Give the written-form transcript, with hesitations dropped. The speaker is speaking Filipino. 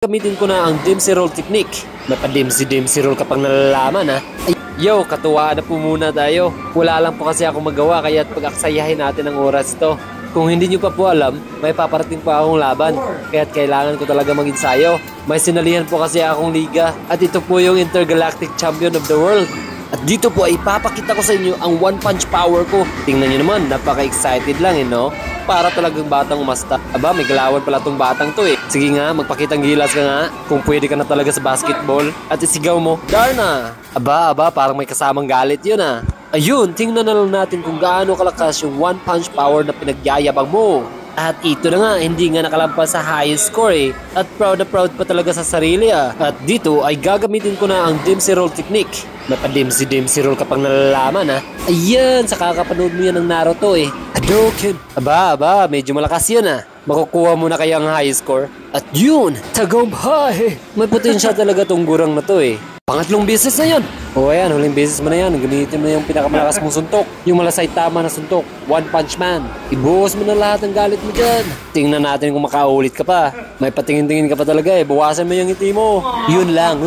Gamitin ko na ang Dempsey Roll technique. May pa-Dempsey roll kapag nalalaman ha. Ay, yo, katuwaan na po muna tayo. Wala lang po kasi ako magawa kaya pag-aksayahin natin ang oras to. Kung hindi nyo pa po alam, may paparating pa akong laban. Kaya't kailangan ko talaga mag-ensayo. May sinalihan po kasi akong liga. At ito po yung Intergalactic Champion of the World. At dito po ay ipapakita ko sa inyo ang one punch power ko. Tingnan nyo naman, napaka-excited lang no? Para talagang batang umasta. Aba, may galawan pala tong batang to Sige nga, magpakitang gilas ka nga. Kung pwede ka na talaga sa basketball. At isigaw mo, Darna! Aba, parang may kasamang galit yun Ayun, tingnan na lang natin kung gaano kalakas yung one punch power na pinagyayabang mo. At ito na nga, hindi nga nakalampas sa highest score At proud na proud pa talaga sa sarili At dito ay gagamitin ko na ang Dempsey Roll technique. May pa-Dempsey roll kapag nalalaman Ayan, sa kakapanood mo yan ng Naruto Hadouken! Aba, medyo malakas yun Makukuha mo na kaya ang high score. At yun, tagumpay! May potensya talaga tong gurang na to Pangatlong beses na yun. Ayan, huling beses mo na yan. Gamitin mo na yung pinakamalakas mong suntok. Yung malasay tama na suntok. One Punch Man. Ibuhos mo na lahat ng galit mo dyan. Tingnan natin kung makaulit ka pa. May patingin-tingin ka pa talaga Bawasan mo yung ngiti mo. Yun lang.